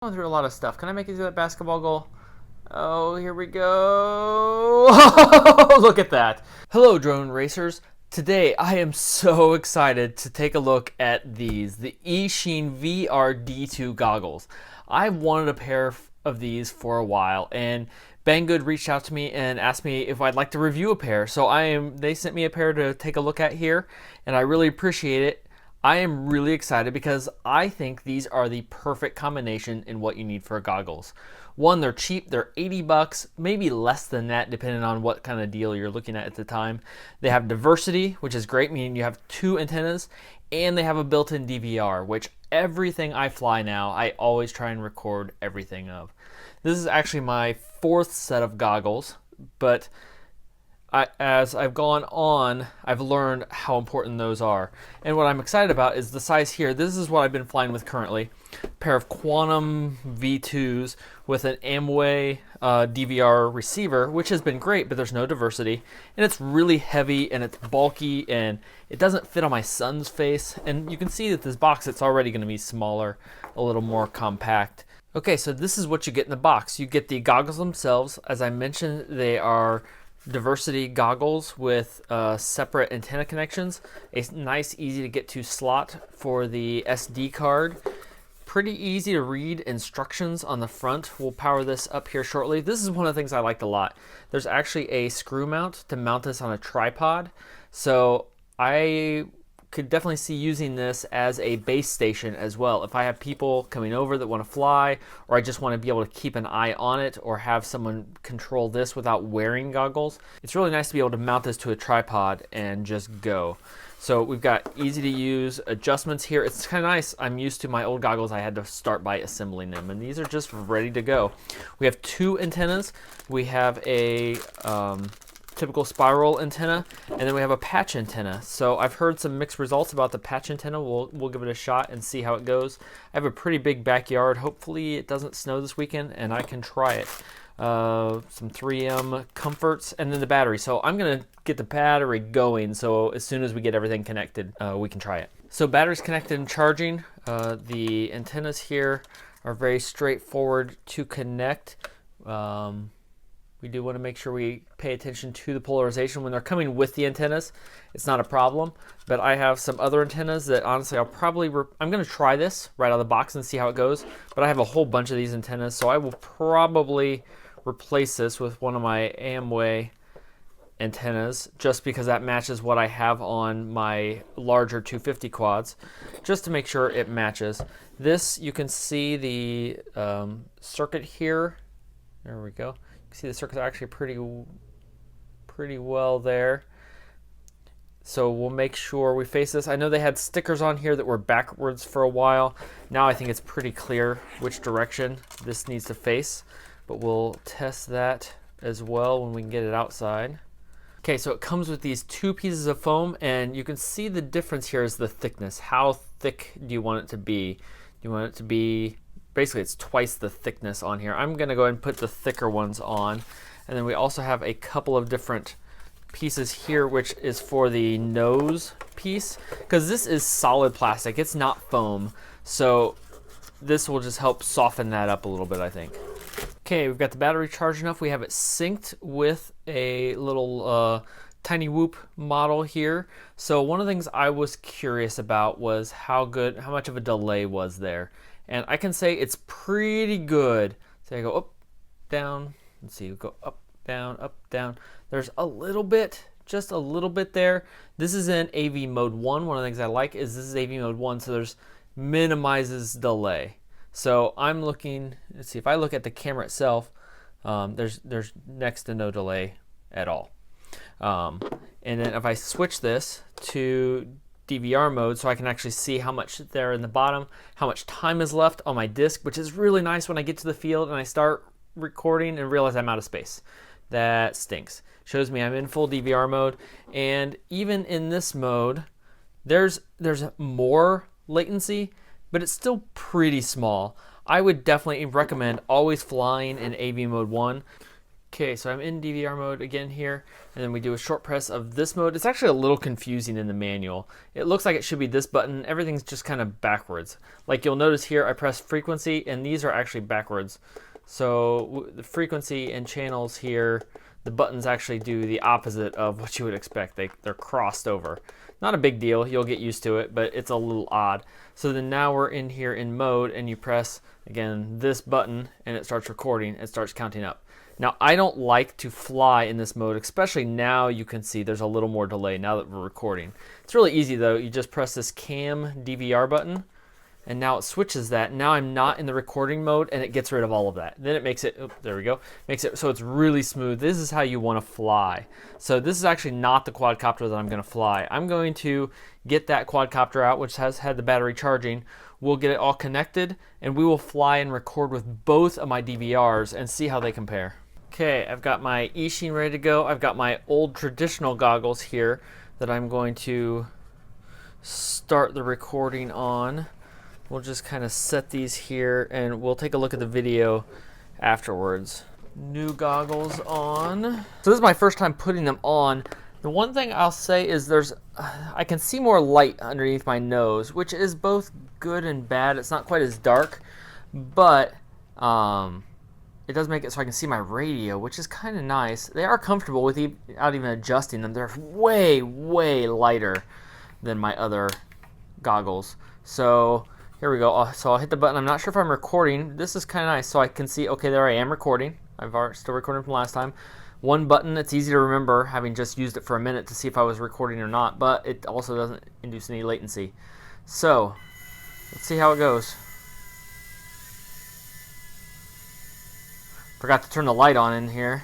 Going through a lot of stuff. Can I make it to that basketball goal? Oh, here we go. Look at that. Hello, drone racers. Today, I am so excited to take a look at these, the Eachine VR D2 Goggles. I've wanted a pair of these for a while, and Banggood reached out to me and asked me if I'd like to review a pair. So they sent me a pair to take a look at here, and I really appreciate it. I am really excited because I think these are the perfect combination in what you need for goggles. One, they're cheap, they're 80 bucks, maybe less than that depending on what kind of deal you're looking at the time. They have diversity, which is great, meaning you have two antennas, and they have a built-in DVR, which everything I fly now, I always try and record everything of. This is actually my fourth set of goggles, but as I've gone on, I've learned how important those are. And what I'm excited about is the size here. This is what I've been flying with currently. A pair of Quantum V2s with an Amway DVR receiver, which has been great, but there's no diversity. And it's really heavy and it's bulky and it doesn't fit on my son's face. And you can see that this box, it's already going to be smaller, a little more compact. Okay, so this is what you get in the box. You get the goggles themselves. As I mentioned, they are diversity goggles with separate antenna connections, a nice easy to get to slot for the SD card, pretty easy to read instructions on the front. We'll power this up here shortly. This is one of the things I liked a lot. There's actually a screw mount to mount this on a tripod, so I could definitely see using this as a base station as well. If I have people coming over that want to fly, or I just want to be able to keep an eye on it or have someone control this without wearing goggles, it's really nice to be able to mount this to a tripod and just go. So we've got easy to use adjustments here. It's kind of nice. I'm used to my old goggles. I had to start by assembling them, and these are just ready to go. We have two antennas. We have a typical spiral antenna, and then we have a patch antenna. So I've heard some mixed results about the patch antenna. We'll give it a shot and see how it goes. I have a pretty big backyard. Hopefully it doesn't snow this weekend and I can try it. Some 3M comforts, and then the battery. So I'm gonna get the battery going, so as soon as we get everything connected, we can try it. So battery's connected and charging. The antennas here are very straightforward to connect. We do want to make sure we pay attention to the polarization when they're coming with the antennas. It's not a problem, but I have some other antennas that honestly I'm going to try this right out of the box and see how it goes, but I have a whole bunch of these antennas, so I will probably replace this with one of my Amway antennas just because that matches what I have on my larger 250 quads, just to make sure it matches. This, you can see the circuit here. There we go. See, the circuits are actually pretty well there. So we'll make sure we face this. I know they had stickers on here that were backwards for a while. Now I think it's pretty clear which direction this needs to face, but we'll test that as well when we can get it outside. Okay, so it comes with these two pieces of foam, and you can see the difference here is the thickness. How thick do you want it to be? Do you want it to be, basically it's twice the thickness on here. I'm gonna go ahead and put the thicker ones on. And then we also have a couple of different pieces here, which is for the nose piece, because this is solid plastic, it's not foam. So this will just help soften that up a little bit, I think. Okay, we've got the battery charged enough. We have it synced with a little Tiny Whoop model here. So one of the things I was curious about was how much of a delay was there. And I can say it's pretty good. So I go up, down, let's see, we go up, down. There's a little bit, just a little bit there. This is in AV mode 1. One of the things I like is this is AV mode 1, so there's minimizes delay. So I'm looking, let's see, if I look at the camera itself, there's next to no delay at all. And then if I switch this to DVR mode, so I can actually see how much there in the bottom, how much time is left on my disc, which is really nice when I get to the field and I start recording and realize I'm out of space. That stinks. Shows me I'm in full DVR mode, and even in this mode, there's more latency, but it's still pretty small. I would definitely recommend always flying in AV mode 1. Okay, so I'm in DVR mode again here, and then we do a short press of this mode. It's actually a little confusing in the manual. It looks like it should be this button. Everything's just kind of backwards. Like you'll notice here, I press frequency, and these are actually backwards. So the frequency and channels here, the buttons actually do the opposite of what you would expect. They're crossed over. Not a big deal, you'll get used to it, but it's a little odd. So then now we're in here in mode, and you press, again, this button, and it starts recording, it starts counting up. Now, I don't like to fly in this mode, especially now you can see there's a little more delay now that we're recording. It's really easy though, you just press this cam DVR button, and now it switches that. Now I'm not in the recording mode, and it gets rid of all of that. Then it makes it, oh, there we go, makes it so it's really smooth. This is how you want to fly. So this is actually not the quadcopter that I'm going to fly. I'm going to get that quadcopter out, which has had the battery charging. We'll get it all connected, and we will fly and record with both of my DVRs and see how they compare. Okay, I've got my Eachine ready to go. I've got my old traditional goggles here that I'm going to start the recording on. We'll just kind of set these here, and we'll take a look at the video afterwards. New goggles on. So this is my first time putting them on. The one thing I'll say is I can see more light underneath my nose, which is both good and bad. It's not quite as dark, but it does make it so I can see my radio, which is kind of nice. They are comfortable without even adjusting them. They're way, way lighter than my other goggles. So here we go. So I'll hit the button. I'm not sure if I'm recording. This is kind of nice, so I can see, okay, there I am recording. Still recording from last time. One button, it's easy to remember, having just used it for a minute to see if I was recording or not, but it also doesn't induce any latency. So let's see how it goes. Forgot to turn the light on in here.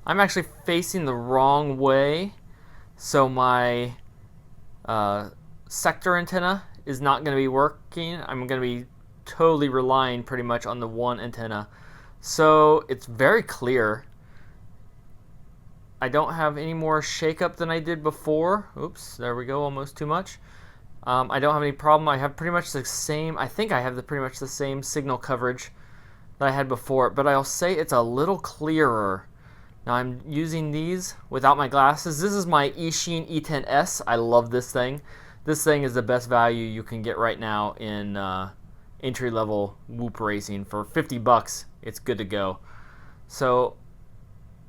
I'm actually facing the wrong way, so my sector antenna is not going to be working. I'm going to be totally relying pretty much on the one antenna. So it's very clear. I don't have any more shakeup than I did before. Oops, there we go, almost too much. I don't have any problem. I have pretty much the same, I think I have pretty much the same signal coverage that I had before, but I'll say it's a little clearer. Now I'm using these without my glasses. This is my Eachine E10S. I love this thing. This thing is the best value you can get right now in entry-level whoop racing. For 50 bucks, it's good to go. So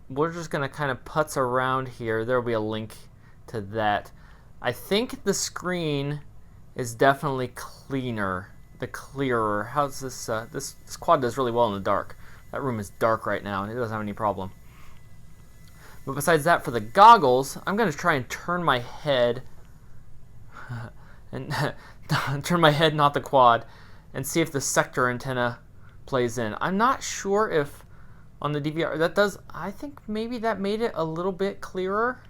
we're just gonna kind of putz around here. There'll be a link to that. I think the screen is definitely cleaner. The clearer. How's this? This quad does really well in the dark. That room is dark right now, and it doesn't have any problem. But besides that, for the goggles, I'm going to try and turn my head, and turn my head, not the quad, and see if the sector antenna plays in. I'm not sure if on the DVR that does. I think maybe that made it a little bit clearer.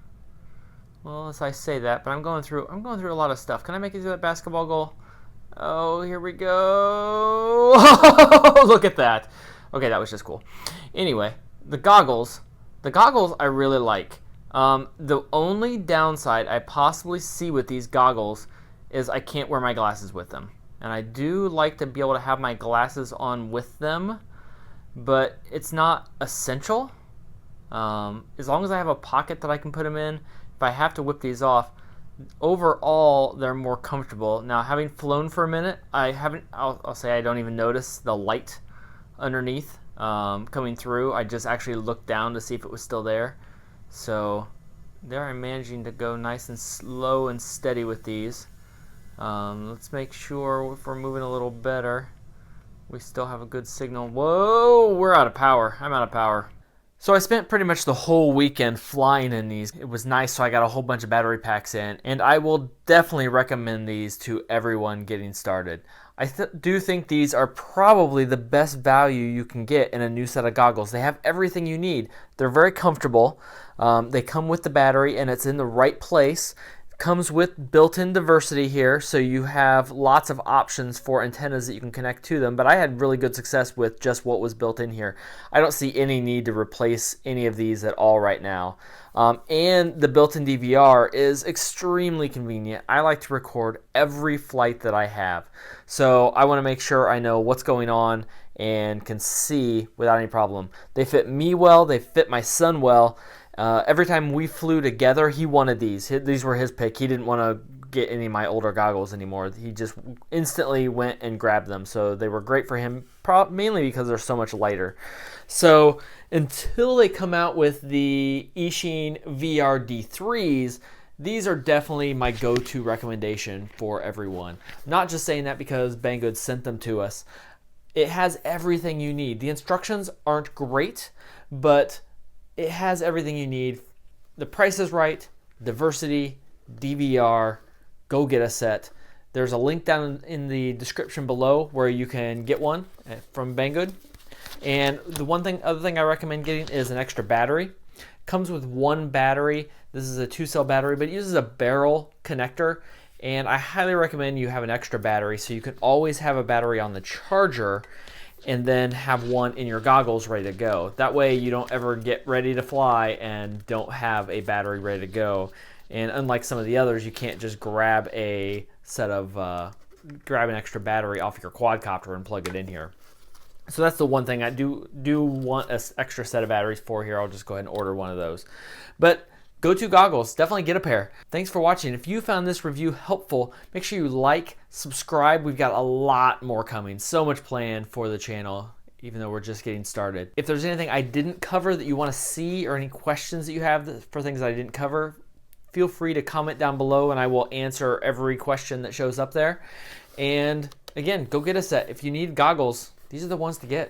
Well, as I say that, but I'm going through a lot of stuff. Can I make it to that basketball goal? Oh, here we go. Look at that. Okay, that was just cool. Anyway, the goggles I really like. The only downside I possibly see with these goggles is I can't wear my glasses with them. And I do like to be able to have my glasses on with them, but it's not essential. As long as I have a pocket that I can put them in, if I have to whip these off, overall they're more comfortable. Now, having flown for a minute, I'll say I don't even notice the light underneath coming through. I just actually looked down to see if it was still there. So there I'm managing to go nice and slow and steady with these. Let's make sure if we're moving a little better, we still have a good signal. Whoa, we're out of power. I'm out of power. So I spent pretty much the whole weekend flying in these. It was nice, so I got a whole bunch of battery packs in, and I will definitely recommend these to everyone getting started. I do think these are probably the best value you can get in a new set of goggles. They have everything you need. They're very comfortable. They come with the battery, and it's in the right place. Comes with built-in diversity here, so you have lots of options for antennas that you can connect to them, but I had really good success with just what was built in here. I don't see any need to replace any of these at all right now. And the built-in DVR is extremely convenient. I like to record every flight that I have, so I want to make sure I know what's going on and can see without any problem. They fit me well, they fit my son well. Every time we flew together, he wanted these. These were his pick. He didn't want to get any of my older goggles anymore. He just instantly went and grabbed them. So they were great for him, mainly because they're so much lighter. So until they come out with the Eachine VR D3s, these are definitely my go-to recommendation for everyone. Not just saying that because Banggood sent them to us. It has everything you need. The instructions aren't great, but it has everything you need. The price is right, diversity, DVR, go get a set. There's a link down in the description below where you can get one from Banggood. And the other thing I recommend getting is an extra battery. Comes with one battery. This is a 2-cell battery, but it uses a barrel connector. And I highly recommend you have an extra battery so you can always have a battery on the charger and then have one in your goggles ready to go. That way you don't ever get ready to fly and don't have a battery ready to go. And unlike some of the others, you can't just grab an extra battery off your quadcopter and plug it in here. So that's the one thing I do want an extra set of batteries for here. I'll just go ahead and order one of those. But Go2 Goggles, definitely get a pair. Thanks for watching. If you found this review helpful, make sure you like, subscribe. We've got a lot more coming. So much planned for the channel, even though we're just getting started. If there's anything I didn't cover that you want to see or any questions that you have for things I didn't cover, feel free to comment down below and I will answer every question that shows up there. And again, go get a set. If you need goggles, these are the ones to get.